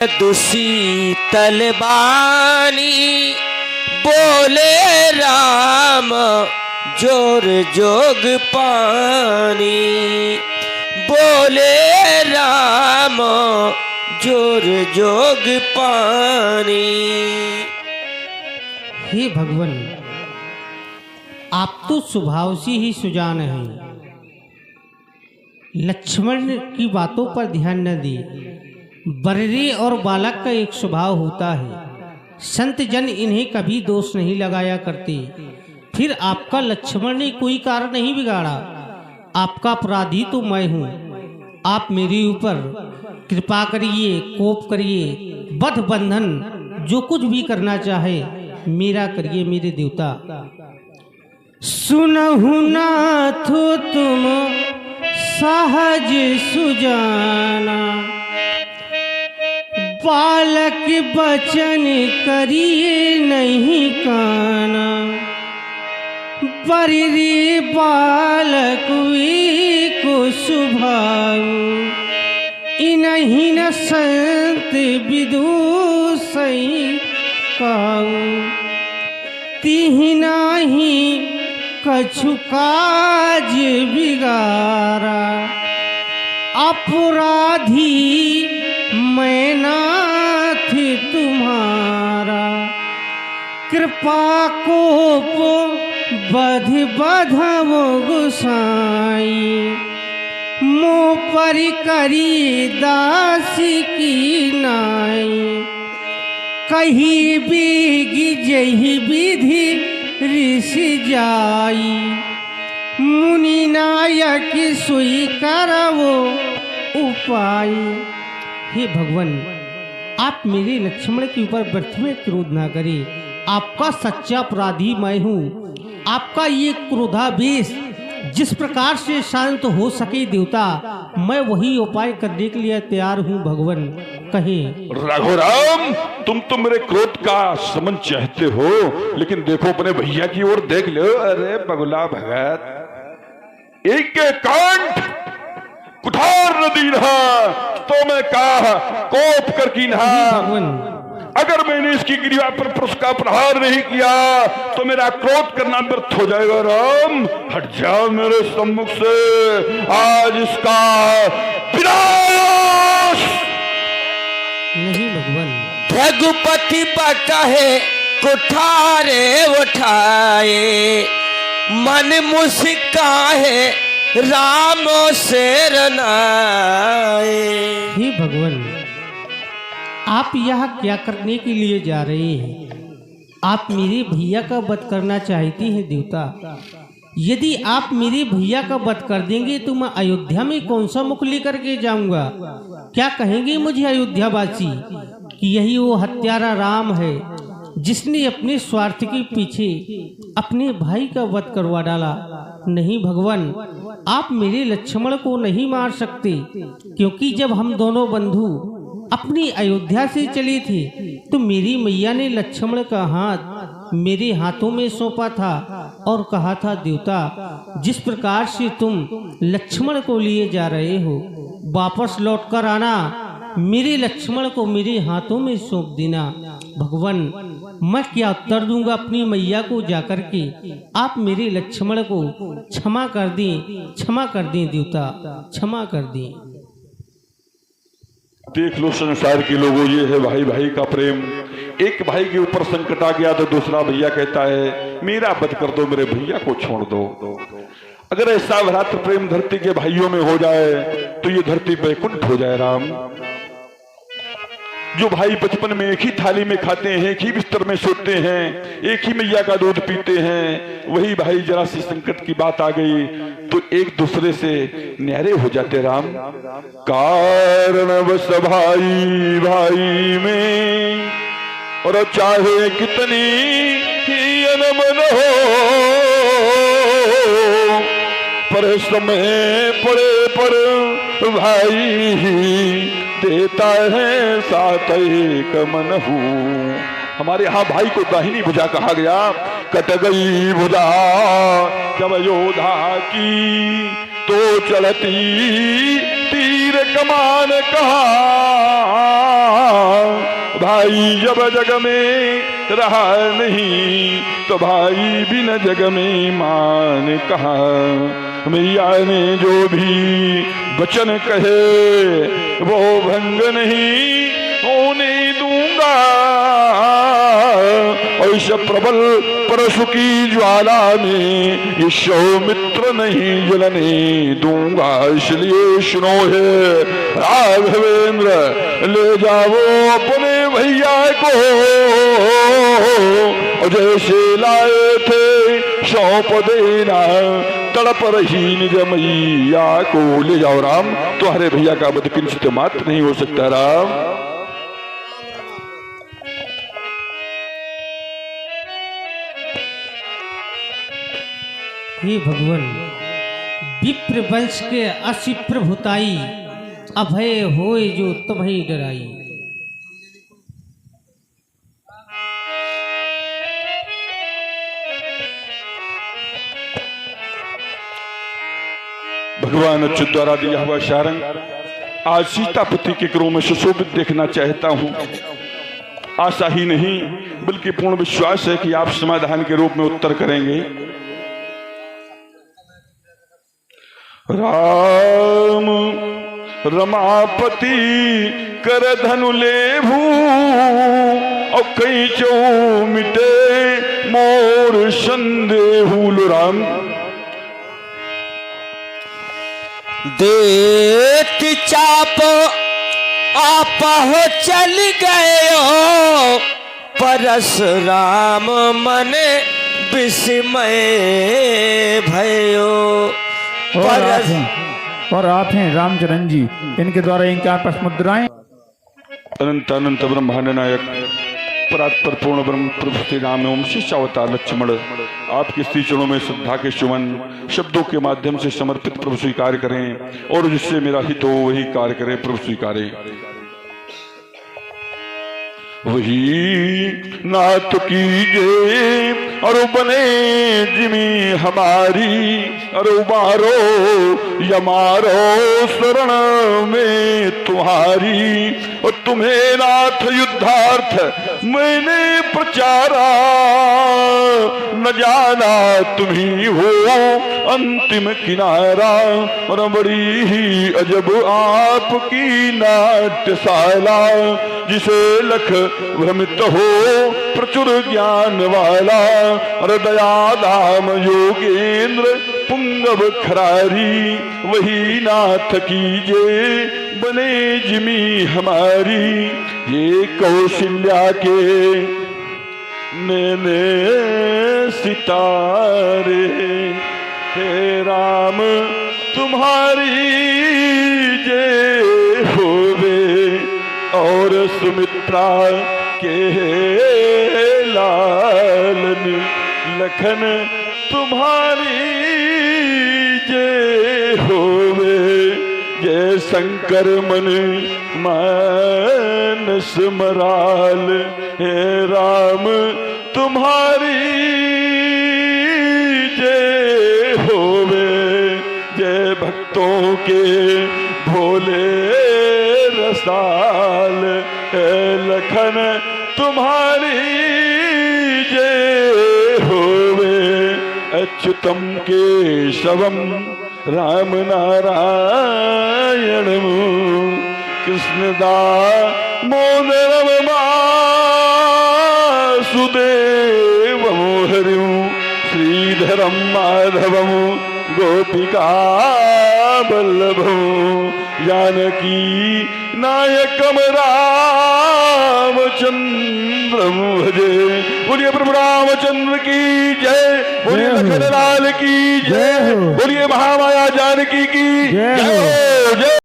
दुशीतल बानी बोले राम जोर जोग पानी, बोले राम जोर जोग पानी। हे भगवान, आप तो स्वभाव से ही सुजान हैं। लक्ष्मण की बातों पर ध्यान न दिए। बर्रे और बालक का एक स्वभाव होता है, संत जन इन्हें कभी दोष नहीं लगाया करते। फिर आपका लक्ष्मण ने कोई कारण नहीं बिगाड़ा, आपका अपराधी तो मैं हूँ। आप मेरे ऊपर कृपा करिए, कोप करिए, बद्ध बंधन जो कुछ भी करना चाहे मेरा करिए मेरे देवता। सुनहु नाथो तुम सहज सुजाना, बालक बचन करिए नहीं काना। बर्रे बालक को सुभाऊ, इन्हीं न संत विदुषई काऊ। तिहिना ही कछु काज बिगारा, अपराधी मैं नाथ तुम्हारा। कृपा कोप बध बधमो गुसाई, मोह पर करी दासी की नाई। कही बीगी जही विधि ऋषि जाई, मुनि नायक सुई करवो उपाय। हे भगवान, आप मेरे लक्ष्मण के ऊपर व्यर्थ में क्रोध ना करें। आपका सच्चा अपराधी मैं हूँ। आपका ये क्रोधावेश जिस प्रकार से शांत हो सके देवता, मैं वही उपाय करने के लिए तैयार हूँ भगवान। कहे रघुराम, तुम तो मेरे क्रोध का समन चाहते हो, लेकिन देखो अपने भैया की ओर देख लो। अरे बगुला भगत, एक के कांट कुठार न दीन्हा, तो मैं कहा कोप कर कीन्हा। अगर मैंने इसकी गिरिया पर पुरुष का प्रहार नहीं किया तो मेरा क्रोध करना व्यर्थ हो जाएगा। राम, हट जाओ मेरे सम्मुख से, आज इसका विनाश। नहीं भगवान। रघुपति कहे कुठारे उठाए, मन मुस्काए राम से रनाए। हे भगवान, आप यह क्या करने के लिए जा रहे हैं? आप मेरे भैया का वध करना चाहते हैं देवता। यदि आप मेरे भैया का वध कर देंगे तो मैं अयोध्या में कौन सा मुख लेकर के जाऊंगा? क्या कहेंगे मुझे अयोध्यावासी कि यही वो हत्यारा राम है जिसने अपने स्वार्थ के पीछे अपने भाई का वध करवा डाला। नहीं भगवान, आप मेरे लक्ष्मण को नहीं मार सकते, क्योंकि जब हम दोनों बंधु अपनी अयोध्या से चले थे तो मेरी मैया ने लक्ष्मण का हाथ मेरे हाथों में सौंपा था और कहा था देवता, जिस प्रकार से तुम लक्ष्मण को लिए जा रहे हो, वापस लौटकर आना, मेरे लक्ष्मण को मेरे हाथों में सौंप देना। भगवान, मैं क्या उत्तर दूंगा अपनी मैया को जाकर के? आप मेरे लक्ष्मण को क्षमा कर दें, क्षमा कर दें देवता, क्षमा कर दें। देख लो संसार के लोगों, ये है भाई भाई का प्रेम। एक भाई के ऊपर संकट आ गया तो दूसरा भैया कहता है मेरा वध कर दो, मेरे भैया को छोड़ दो। अगर ऐसा भ्रातृ प्रेम धरती के भाइयों में हो जाए तो ये धरती वैकुंठ हो जाए। राम, जो भाई बचपन में एक ही थाली में खाते हैं, एक ही बिस्तर में सोते हैं, एक ही मैया का दूध पीते हैं, वही भाई जरा सी संकट की बात आ गई तो एक दूसरे से न्यारे हो जाते। राम, कारण बस भाई भाई में, और चाहे कितनी ही अनमन हो, पर समय पड़े पर भाई देता है साथ एक मन हूँ। हमारे यहाँ भाई को दाहिनी भुजा कहा गया। कट गई भुजा जब योधा की, तो चलती तीर कमान कहा, भाई जब जग में रहा नहीं तो भाई बिन जग में मान कहा। मैया ने जो भी वचन कहे वो भंग नहीं होने दूंगा, ऐसे प्रबल परशु की ज्वाला में ये सौमित्र नहीं जलने दूंगा। इसलिए सुनो है राघवेंद्र, ले जाओ अपने भैया को, जैसे लाए थे सौंप देना, तड़प रही निज मैया को। ले जाओ राम, तुम्हारे भैया का वध किंचित मात्र नहीं हो सकता राम। हे भगवान, विप्र वंश के असी प्रभुताई, अभय होए जो तुम्हें डराई। भगवान अच्युत द्वारा दिया हुआ शारंग आज सीतापति के क्रोध में सुशोभित देखना चाहता हूं। आशा ही नहीं बल्कि पूर्ण विश्वास है कि आप समाधान के रूप में उत्तर करेंगे। राम रमापति कर धनु लेभू, और कई चौ मिटे मोर संदेहू। राम देख चाप आप हो चल गए, परशुराम मन विस्मय भयो। और आप हैं रामचरण जी, इनके द्वारा इनके पास मुद्राएं। अनंत अनंत ब्रह्मांड नायक परात्पर पूर्ण ब्रह्म प्रभु श्री राम एवं शिष्यावतार लक्ष्मण, आपके श्री चरणों में श्रद्धा के सुमन शब्दों के माध्यम से समर्पित प्रभु स्वीकार करें, और जिससे मेरा हित हो वही कार्य करें प्रभु स्वीकारें। वही नाथ कीजिए और बने जिमी हमारी, और उबारो यमारो शरण में तुम्हारी। और तुम्हें नाथ युद्धार्थ मैंने प्रचारा, न जाना तुम्ही हो अंतिम किनारा। और बड़ी ही अजब आपकी नाट्यशाला, जिसे लख भ्रमित हो प्रचुर ज्ञान वाला। और दया धाम योगेंद्र पुंगव खरारी, वही नाथ कीजे बने जिमी हमारी। ये कौशल्या के नैने सितारे, हे राम तुम्हारी जय होवे। और सुमित्रा के लालन लखन तुम्हारी जय होवे। जय शंकर मन मानस मराल, हे राम तुम्हारी जय होवे। जय भक्तों के भोले रसाल, हे लखन तुम्हारी जय होवे। अच्युतम केशवम राम नारायणम, कृष्णदामोदरम वासुदेवम हरिं। श्रीधरम माधवम गोपिका वल्लभम, जानकी नायकम रामचंद्रम भजे। बोलिए प्रभु रामचंद्र की जय, बोलिए लखन लाल की जय, बोलिए महामाया जानकी की जय।